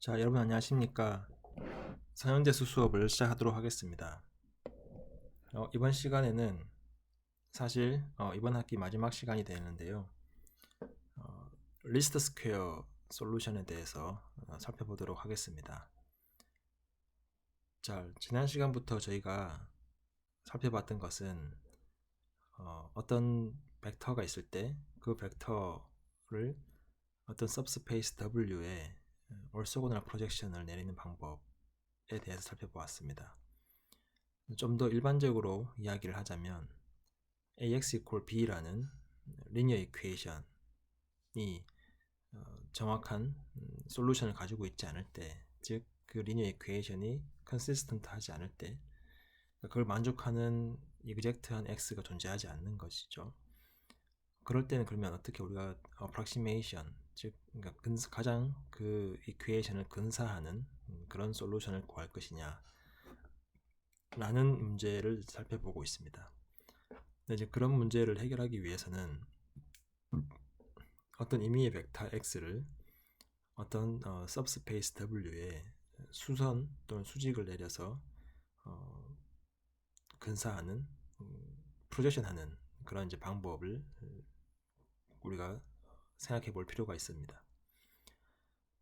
자, 여러분 안녕하십니까? 선형대수 수업을 시작하도록 하겠습니다. 이번 시간에는 사실 이번 학기 마지막 시간이 되는데요. 리스트 스퀘어 솔루션에 대해서 살펴보도록 하겠습니다. 자, 지난 시간부터 저희가 살펴봤던 것은 어떤 벡터가 있을 때 그 벡터를 어떤 सब스페이스 W에 orthogonal 프로젝션을 내리는 방법에 대해서 살펴보았습니다. 좀 더 일반적으로 이야기를 하자면 ax equal b라는 리니어 이퀘이션이 정확한 솔루션을 가지고 있지 않을 때, 즉 그 리니어 이퀘이션이 컨시스턴트 하지 않을 때, 그걸 만족하는 이그젝트한 x가 존재하지 않는 것이죠. 그럴 때는 그러면 어떻게 우리가 approximation, 즉 그러니까 가장 그 이퀘이션을 근사하는 그런 솔루션을 구할 것이냐 라는 문제를 살펴보고 있습니다. 이제 그런 문제를 해결하기 위해서는 어떤 임의의 벡터 x를 어떤 subspace w에 수선 또는 수직을 내려서 근사하는 프로젝션하는 그런 이제 방법을 우리가 생각해 볼 필요가 있습니다.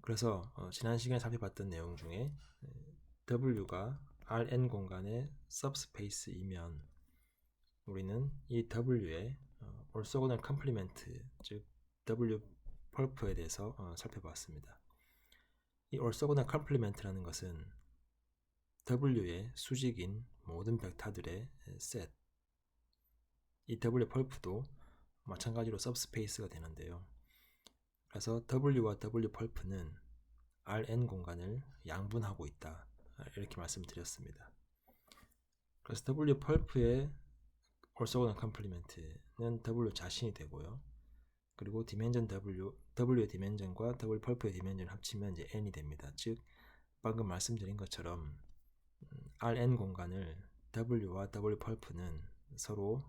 그래서 지난 시간에 살펴봤던 내용 중에 w가 Rn 공간의 subspace이면 우리는 이 w의 orthogonal complement, 즉 w 펄프에 대해서 살펴봤습니다. 이 orthogonal complement라는 것은 w의 수직인 모든 벡터들의 셋, 이 w 펄프도 마찬가지로 subspace가 되는데요. 그래서 w와 w 펄프는 Rn 공간을 양분하고 있다, 이렇게 말씀드렸습니다. 그래서 w 펄프의 orthogonal complement는 w 자신이 되고요. 그리고 디멘전 w의 디멘전과 w 펄프의 디멘전을 합치면 이제 n이 됩니다. 즉 방금 말씀드린 것처럼 Rn 공간을 w와 w 펄프는 서로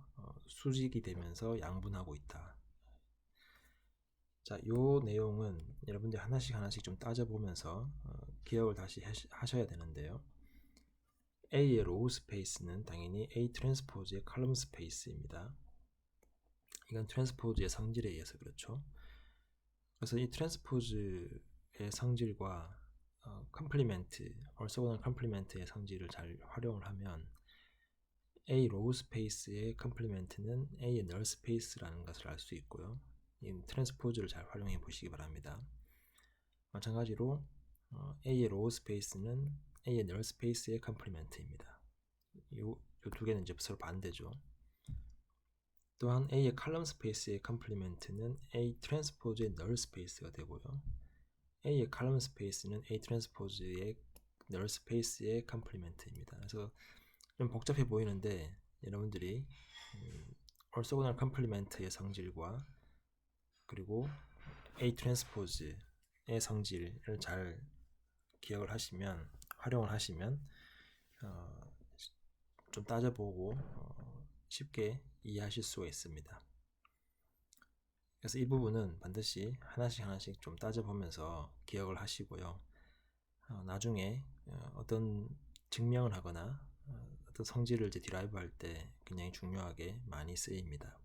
수직이 되면서 양분하고 있다. 자, 요 내용은 여러분들 하나씩 좀 따져보면서 기억을 다시 하셔야 되는데요. A의 로우 스페이스는 당연히 A 트랜스포즈의 칼럼 스페이스입니다. 이건 트랜스포즈의 성질에 의해서 그렇죠. 그래서 이 트랜스포즈의 성질과 컴플리멘트, orthogonal 컴플리멘트의 성질을 잘 활용을 하면 A 로우 스페이스의 컴플리멘트는 A의 널 스페이스라는 것을 알 수 있고요. 이 트랜스포즈를 잘 활용해 보시기 바랍니다. 마찬가지로 A의 로우 스페이스는 A의 널 스페이스의 컴플리멘트입니다. 이 두 개는 이제 서로 반대죠. 또한 A의 칼럼 스페이스의 컴플리멘트는 A 트랜스포즈의 널 스페이스가 되고요. A의 칼럼 스페이스는 A 트랜스포즈의 널 스페이스의 컴플리멘트입니다. 그래서 좀 복잡해 보이는데 여러분들이 orthogonal 컴플리멘트의 성질과 그리고 A 트랜스포즈의 성질을 잘 기억을 하시면, 활용을 하시면 좀 따져보고 쉽게 이해하실 수가 있습니다. 그래서 이 부분은 반드시 하나씩 좀 따져보면서 기억을 하시고요. 나중에 어떤 증명을 하거나 어떤 성질을 이제 디라이브 할 때 굉장히 중요하게 많이 쓰입니다.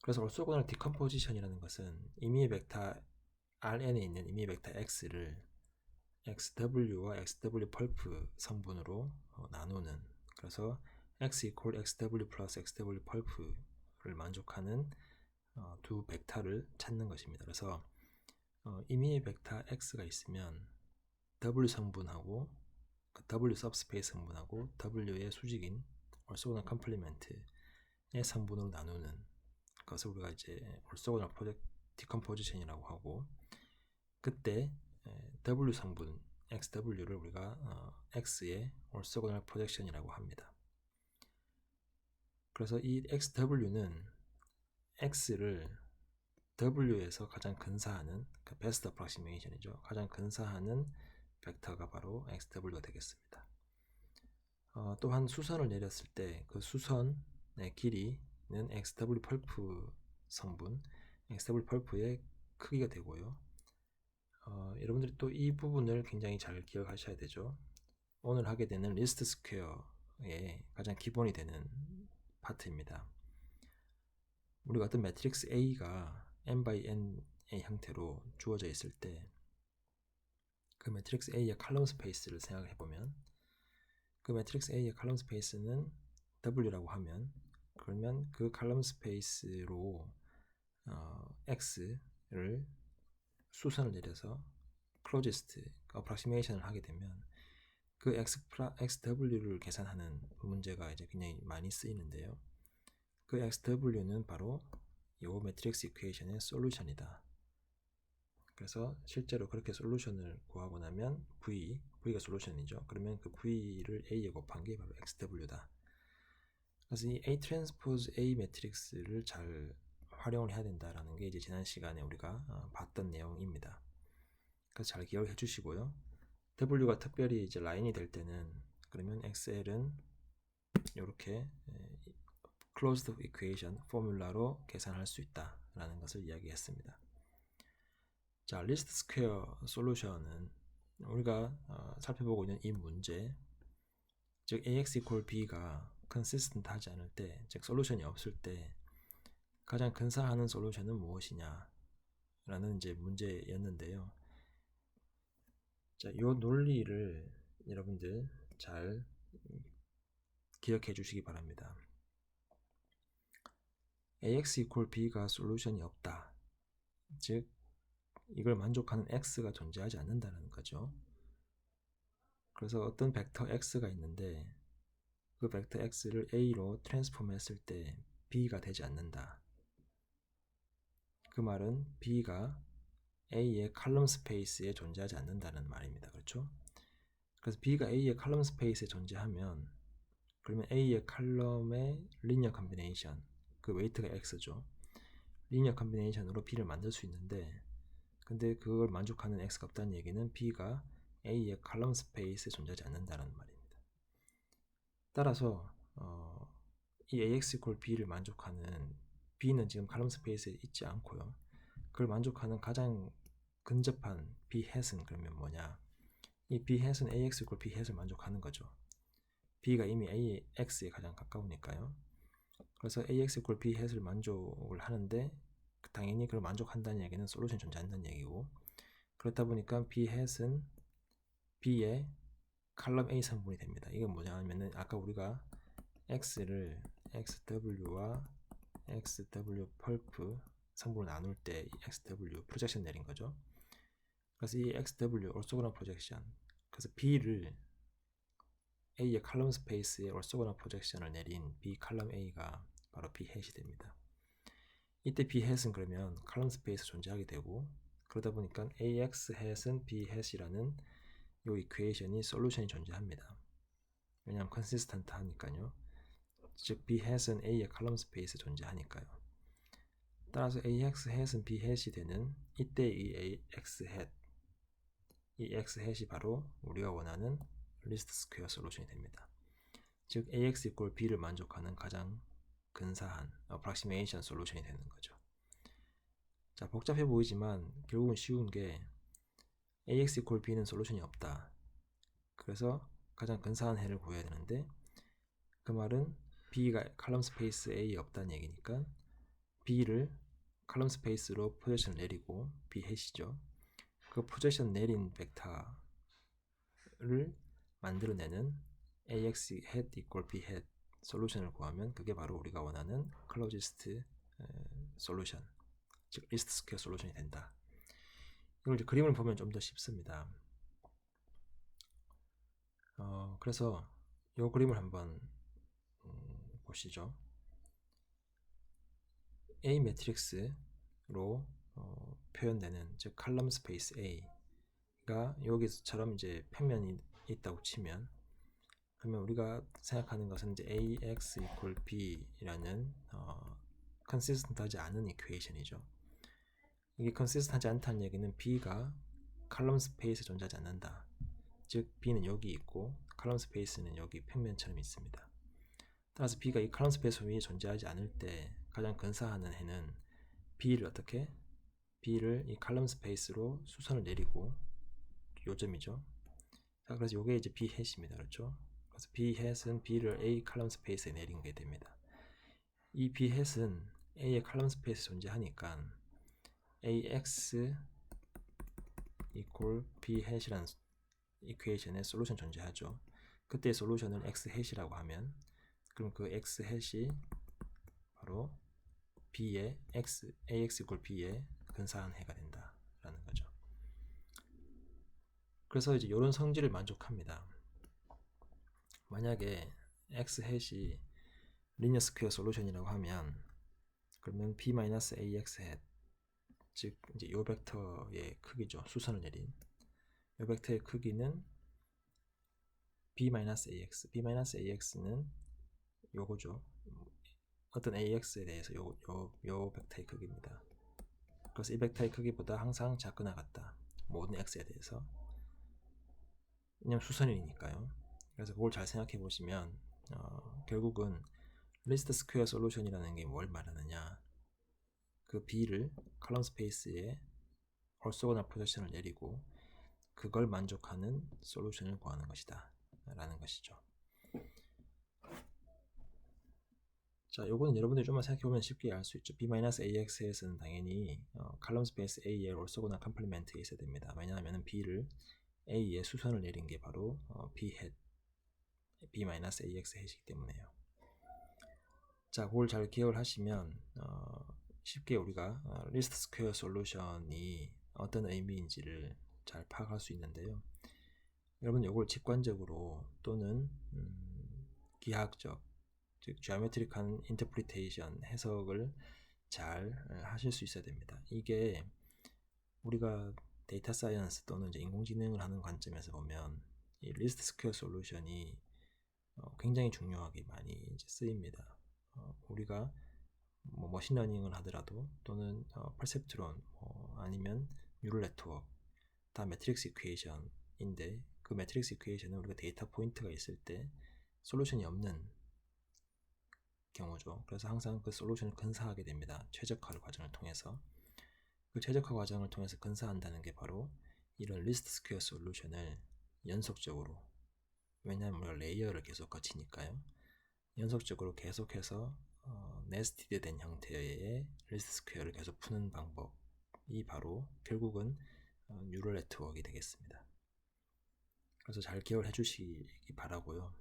그래서 orthogonal decomposition이라는 것은 임의의 벡터 Rn에 있는 임의의 벡터 x를 xw와 xw 펄프 성분으로 나누는, 그래서 x equal xw plus xw 펄프를 만족하는 두 벡터를 찾는 것입니다. 그래서 임의의 벡터 x가 있으면 w 성분하고 w subspace 성분하고 w의 수직인 orthogonal complement의 성분으로 나누는 것을 우리가 이제 orthogonal decomposition이라고 하고, 그때 w 성분 xw를 우리가 x의 orthogonal projection이라고 합니다. 그래서 이 xw는 x를 w에서 가장 근사하는 best approximation이죠. 가장 근사하는 벡터가 바로 xw가 되겠습니다. 또한 수선을 내렸을 때 그 수선의 길이는 xw 펄프 성분, xw 펄프의 크기가 되고요. 여러분들이 또 이 부분을 굉장히 잘 기억하셔야 되죠. 오늘 하게 되는 리스트 스퀘어의 가장 기본이 되는 파트입니다. 우리가 어떤 매트릭스 A가 n by n의 형태로 주어져 있을 때 그 매트릭스 A의 칼럼 스페이스를 생각해 보면 그 매트릭스 A의 칼럼 스페이스는 W라고 하면 그러면 그 칼럼 스페이스로 X를 수선을 내려서 closest approximation을 하게 되면 그 XW를 계산하는 문제가 이제 굉장히 많이 쓰이는데요. 그 XW는 바로 이 매트릭스 이퀘이션의 솔루션이다. 그래서 실제로 그렇게 솔루션을 구하고 나면 V가 솔루션이죠. 그러면 그 V를 A에 곱한 게 바로 XW다. 그래서 이 A 트랜스포즈 A 매트릭스를 잘 활용을 해야 된다라는 게 이제 지난 시간에 우리가 봤던 내용입니다. 그래서 잘 기억해 주시고요. W가 특별히 이제 라인이 될 때는 그러면 XL은 이렇게 closed equation 포뮬라로 계산할 수 있다라는 것을 이야기했습니다. 자, 리스트 스퀘어 솔루션은 우리가 살펴보고 있는 이 문제, 즉 AX equal B가 consistent 하지 않을 때, 즉 솔루션이 없을 때 가장 근사하는 솔루션은 무엇이냐 라는 이제 문제였는데요. 자, 이 논리를 여러분들 잘 기억해 주시기 바랍니다. AX equal B가 솔루션이 없다. 즉 이걸 만족하는 X가 존재하지 않는다는 거죠. 그래서 어떤 벡터 X가 있는데 그 벡터 X를 A로 트랜스폼 했을 때 B가 되지 않는다. 그 말은 B가 A의 칼럼 스페이스에 존재하지 않는다는 말입니다. 그렇죠? 그래서 B가 A의 칼럼 스페이스에 존재하면 그러면 A의 칼럼의 리니어 컨비네이션, 그 웨이트가 X죠. 리니어 컨비네이션으로 B를 만들 수 있는데 근데 그걸 만족하는 X가 없다는 얘기는 B가 A의 칼럼 스페이스에 존재하지 않는다는 말입니다. 따라서 이 AX equal B를 만족하는 B는 지금 칼럼 스페이스에 있지 않고요. 그걸 만족하는 가장 근접한 B hat은 그러면 뭐냐? 이 B hat은 AX equal B hat을 만족하는 거죠. B가 이미 AX에 가장 가까우니까요. 그래서 AX equal B hat을 만족을 하는데 당연히 그걸 만족한다는 얘기는 솔루션이 존재한다는 얘기고 그렇다 보니까 B hat은 B의 칼럼 A 성분이 됩니다. 이게 뭐냐면은 아까 우리가 X를 XW와 XW 펄프 성분을 나눌 때 이 XW 프로젝션 내린 거죠. 그래서 이 XW orthogonal projection, 그래서 B를 A의 칼럼 스페이스에 orthogonal projection을 내린 B 칼럼 A가 바로 B hat이 됩니다. 이때 B hat은 그러면 칼럼 스페이스 존재하게 되고 그러다 보니까 AX hat은 B hat이라는 이 이퀘이션이 솔루션이 존재합니다. 왜냐하면 컨시스턴트 하니까요. 즉 B hat은 A의 칼럼 스페이스에 존재하니까요. 따라서 AX hat은 B hat이 되는 이때 이 AX hat, 이 X hat이 바로 우리가 원하는 리스트 스퀘어 솔루션이 됩니다. 즉 AX equal B를 만족하는 가장 근사한 approximation 솔루션이 되는 거죠. 자, 복잡해 보이지만 결국은 쉬운 게 AX equal B는 솔루션이 없다. 그래서 가장 근사한 해를 구해야 되는데 그 말은 B가 칼럼 스페이스 A에 없다는 얘기니까 B를 칼럼 스페이스로 포지션을 내리고 B hat이죠. 그 포지션 내린 벡터를 만들어내는 AX hat equal B hat 솔루션을 구하면 그게 바로 우리가 원하는 closest 솔루션, 즉 리스트 스퀘어 솔루션이 된다. 이걸 이제 그림을 보면 좀 더 쉽습니다. 그래서 이 그림을 한번 보시죠. A 매트릭스로 표현되는 즉 칼럼 스페이스 A가 여기처럼 이제 평면이 있다고 치면 그러면 우리가 생각하는 것은 이제 AX equal B라는 consistent 하지 않은 이퀘이션이죠. 이게 consistent 하지 않다는 얘기는 B가 칼럼 스페이스에 존재하지 않는다. 즉 B는 여기 있고 칼럼 스페이스는 여기 평면처럼 있습니다. 따라서 B가 이 칼럼 스페이스 위에 존재하지 않을 때 가장 근사하는 해는 B를 어떻게? B를 이 칼럼 스페이스로 수선을 내리고 요점이죠. 자, 그래서 요게 이제 B 햇입니다. 그렇죠? 그래서 B 햇은 B를 A 칼럼 스페이스에 내린 게 됩니다. 이 B 햇은 A의 칼럼 스페이스 존재하니까 AX equal B 햇이라는 이퀘이션에 솔루션 존재하죠. 그때 솔루션을 X 햇이라고 하면 그럼 그 X 햇이 바로 B의 AX equal B의 근사한 해가 된다라는 거죠. 그래서 이제 이런 성질을 만족합니다. 만약에 X 햇이 리니어 스퀘어 솔루션이라고 하면 그러면 B-AX 햇, 즉 이제 요 벡터의 크기죠. 수선을 내린 요 벡터의 크기는 B-AX, B-AX는 요거죠. 어떤 AX에 대해서 요 벡터의 크기입니다. 그래서 이 벡터의 크기보다 항상 작거나 같다. 모든 X에 대해서. 왜냐면 수선이니까요. 그래서 그걸 잘 생각해 보시면 결국은 리스트 스퀘어 솔루션이라는 게 뭘 말하느냐, 그 B를 컬럼 스페이스에 orthogonal 프로젝션을 내리고 그걸 만족하는 솔루션을 구하는 것이다 라는 것이죠. 자, 요거는 여러분들이 좀만 생각해보면 쉽게 알 수 있죠. B-AX에서는 당연히 컬럼 스페이스 A의 orthogonal 컴플리멘트가 있어야 됩니다. 왜냐하면 B를 A에 수선을 내린 게 바로 B 햇, B-AX 햇이기 때문에요. 자, 그걸 잘 기억을 하시면 쉽게 우리가 리스트 스퀘어 솔루션이 어떤 의미인지를 잘 파악할 수 있는데요. 여러분 이걸 직관적으로 또는 기하학적, 즉 geometric한 interpretation 해석을 잘 하실 수 있어야 됩니다. 이게 우리가 데이터 사이언스 또는 이제 인공지능을 하는 관점에서 보면 이 리스트 스퀘어 솔루션이 굉장히 중요하게 많이 이제 쓰입니다. 우리가 뭐 머신러닝을 하더라도 또는 퍼셉트론 아니면 뉴럴 네트워크 다 매트릭스 이퀘이션인데 그 매트릭스 이퀘이션은 우리가 데이터 포인트가 있을 때 솔루션이 없는 경우죠. 그래서 항상 그 솔루션을 근사하게 됩니다. 최적화 과정을 통해서. 그 최적화 과정을 통해서 근사한다는 게 바로 이런 리스트 스퀘어 솔루션을 연속적으로, 왜냐하면 우리가 레이어를 계속 거치니까요. 연속적으로 계속해서 네스티드 된 형태의 리스트 스퀘어를 계속 푸는 방법이 바로 결국은 뉴럴 네트워크가 되겠습니다. 그래서 잘 기억을 해주시기 바라고요.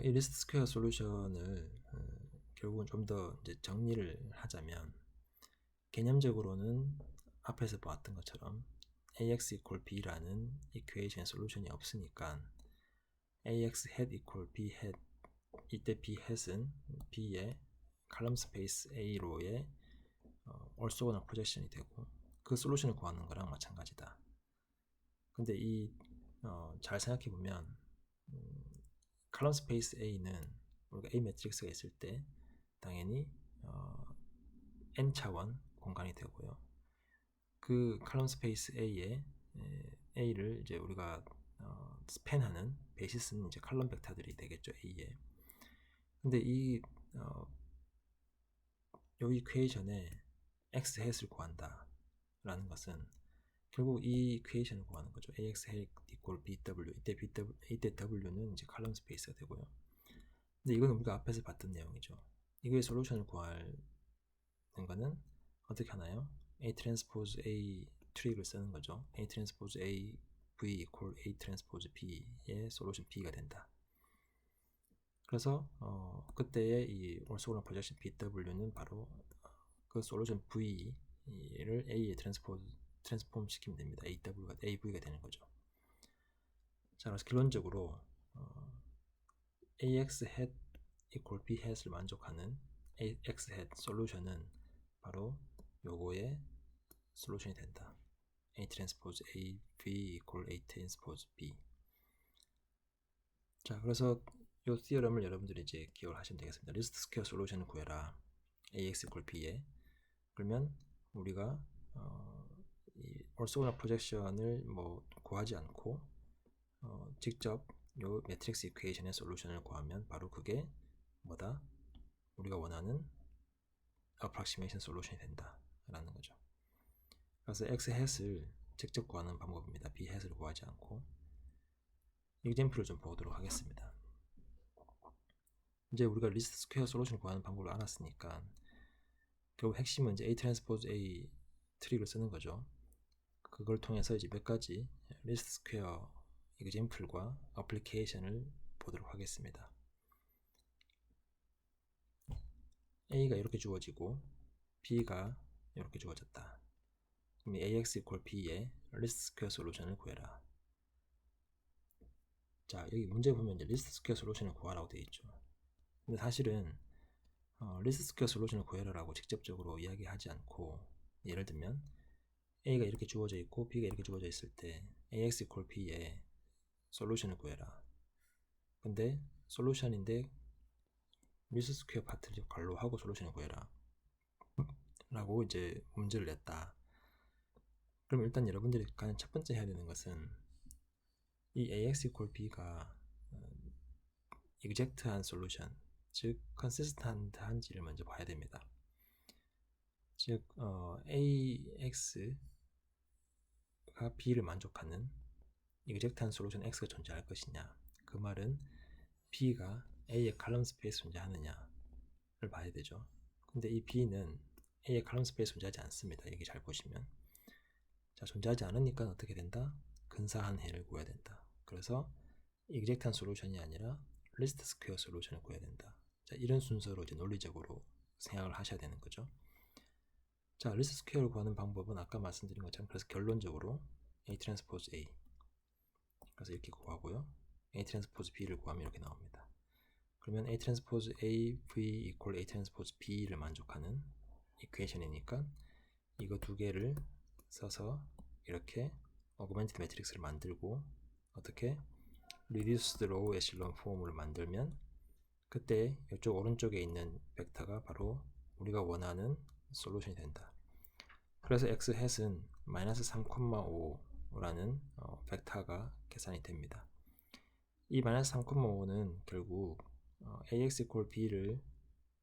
이 리스트 스퀘어 솔루션을 결국은 좀 더 이제 정리를 하자면 개념적으로는 앞에서 보았던 것처럼 AX equal B라는 이퀘이션 솔루션이 없으니까 AX hat equal B hat, 이때 B hat은 B의 칼럼 스페이스 A로의 orthogonal 프로젝션이 되고 그 솔루션을 구하는 거랑 마찬가지다. 근데 잘 생각해 보면 칼럼 스페이스 A는 우리가 A 매트릭스가 있을 때 당연히 n 차원 공간이 되고요. 그 칼럼 스페이스 A에 A를 이제 우리가 스팬하는 베이시스는 이제 칼럼 벡터들이 되겠죠. A에. 근데 요 이퀘이션에 x 햇을 구한다 라는 것은 결국 이 이퀘이션을 구하는 거죠. ax 햇 equal bw, 이때 w는 이제 칼럼 스페이스가 되고요. 근데 이건 우리가 앞에서 봤던 내용이죠. 이거의 솔루션을 구하는 거는 어떻게 하나요? A 트랜스포즈 A 트릭을 쓰는 거죠. A 트랜스포즈 A V equal A 트랜스포즈 B의 솔루션 B가 된다. 그래서 그때의 이 orthogonal projection BW는 바로 그 솔루션 V를 A에 트랜스폼 시키면 됩니다. AV가 되는 거죠. 자, 그래서 결론적으로 AX hat equal B hat을 만족하는 AX hat 솔루션은 바로 요거의 솔루션이 된다. A 트랜스포즈 A V equal A 트랜스포즈 B. 자, 그래서 이 티어럼을 여러분들이 이제 기억을 하시면 되겠습니다. 리스트 스퀘어 솔루션을 구해라. AX equal B에. 그러면 우리가 이 orthogonal 프로젝션을 뭐 구하지 않고 직접 요 매트릭스 이퀘이션의 솔루션을 구하면 바로 그게 뭐다? 우리가 원하는 approximation 솔루션이 된다라는 거죠. 그래서 X 햇을 직접 구하는 방법입니다. b-를 구하지 않고. example을 좀 보도록 하겠습니다. 이제 우리가 리스트 스퀘어 솔루션을 구하는 방법을 알았으니까 결국 핵심은 이제 A 트랜스포즈 A 트릭을 쓰는 거죠. 그걸 통해서 이제 몇 가지 리스트 스퀘어 example과 어플리케이션을 보도록 하겠습니다. A가 이렇게 주어지고 B가 이렇게 주어졌다. 그럼 AX equal B의 리스트 스퀘어 솔루션을 구해라. 자, 여기 문제 보면 이제 리스트 스퀘어 솔루션을 구하라고 되어 있죠. 근데 사실은 리스트 스퀘어 솔루션을 구해라라고 직접적으로 이야기하지 않고, 예를 들면 A가 이렇게 주어져 있고 B가 이렇게 주어져 있을 때 AX equal B의 솔루션을 구해라. 근데 솔루션인데 리스트 스퀘어 파트를 관로하고 솔루션을 구해라 라고 이제 문제를 냈다. 그럼 일단 여러분들이 가장 첫 번째 해야 되는 것은 이 AX equal B가 exact한 솔루션, 즉 consistent한지를 먼저 봐야 됩니다. 즉 AX가 B를 만족하는 exact한 솔루션 X가 존재할 것이냐, 그 말은 B가 A의 칼럼 스페이스 존재하느냐를 봐야 되죠. 근데 이 B는 A의 칼럼 스페이스 존재하지 않습니다. 여기 잘 보시면, 자, 존재하지 않으니까 어떻게 된다? 근사한 해를 구해야 된다. 그래서 exact한 솔루션이 아니라 리스트 스퀘어 솔루션을 구해야 된다. 자, 이런 순서로 이제 논리적으로 생각을 하셔야 되는 거죠. 자, 리스트 스퀘어를 구하는 방법은 아까 말씀드린 것처럼, 그래서 결론적으로 A 트랜스포즈 A, 그래서 이렇게 구하고요. A 트랜스포즈 B를 구하면 이렇게 나옵니다. 그러면 A 트랜스포즈 A V equal A 트랜스포즈 B를 만족하는 이퀘이션이니까 이거 두 개를 써서 이렇게 어그멘티드 매트릭스를 만들고, 어떻게 reduced row echelon 폼을 만들면 그때 이쪽 오른쪽에 있는 벡터가 바로 우리가 원하는 솔루션이 된다. 그래서 x hat은 -3,5라는 벡터가 계산이 됩니다. 이 -3,5는 결국 ax equal b를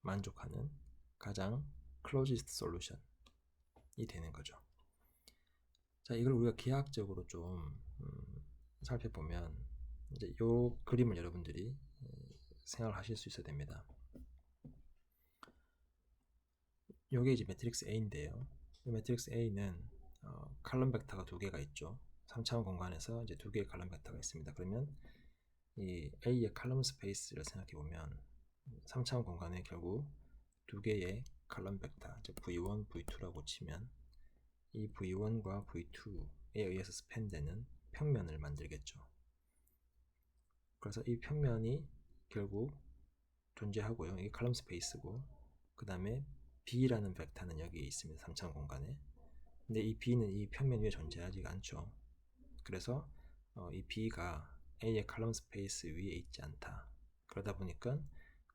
만족하는 가장 closest solution이 되는 거죠. 자, 이걸 우리가 기하학적으로 좀 살펴보면 이제 이 그림을 여러분들이 생각을 하실 수 있어야 됩니다. 이게 이제 매트릭스 A인데요. 이 매트릭스 A는 칼럼 벡터가 두 개가 있죠. 3차원 공간에서 이제 두 개의 칼럼 벡터가 있습니다. 그러면 이 A의 칼럼 스페이스를 생각해 보면 3차원 공간에 결국 두 개의 칼럼 벡터, 즉 V1, V2라고 치면 이 V1과 V2에 의해서 스팬되는 평면을 만들겠죠. 그래서 이 평면이 결국 존재하고요. 이게 칼럼 스페이스고, 그 다음에 B라는 벡터는 여기 있습니다. 3차원 공간에. 근데 이 B는 이 평면 위에 존재하지가 않죠. 그래서 이 B가 A의 칼럼 스페이스 위에 있지 않다. 그러다 보니까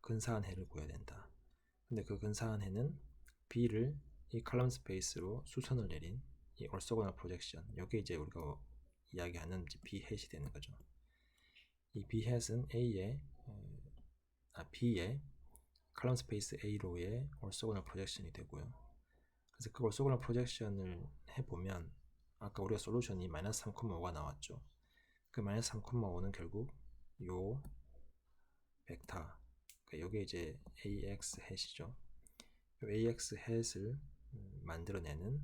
근사한 해를 구해야 된다. 근데 그 근사한 해는 B를 이 칼럼 스페이스로 수선을 내린 이 orthogonal projection, 이게 이제 우리가 이야기하는 B hat이 되는 거죠. 이 B hat은 B의 칼럼 스페이스 A로의 orthogonal projection이 되고요. 그래서 그 orthogonal projection을 해보면 아까 우리가 솔루션이 -3,5가 나왔죠. 그 -3,5는 결국 요 벡터, 그러니까 이게 이제 AX hat이죠. AX hat을 만들어내는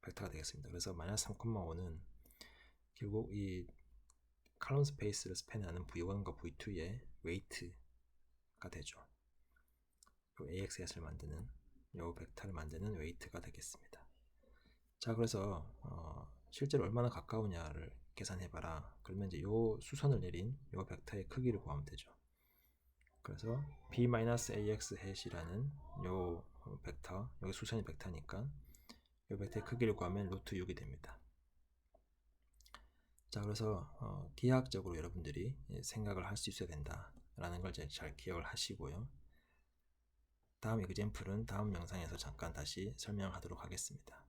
벡터가 되겠습니다. 그래서 -3,5는 결국 이 칼럼 스페이스를 스팬하는 V1과 V2의 웨이트가 되죠. AX hat을 만드는 요 벡터를 만드는 웨이트가 되겠습니다. 자, 그래서 실제로 얼마나 가까우냐를 계산해봐라. 그러면 이제 요 수선을 내린 요 벡터의 크기를 구하면 되죠. 그래서 B-AX hat이라는 요 벡터, 여기 수선이 벡터니까 요 벡터의 크기를 구하면 루트 6이 됩니다. 자, 그래서 기하학적으로 여러분들이 생각을 할 수 있어야 된다라는 걸 잘 기억을 하시고요. 다음 example은 다음 영상에서 잠깐 다시 설명하도록 하겠습니다.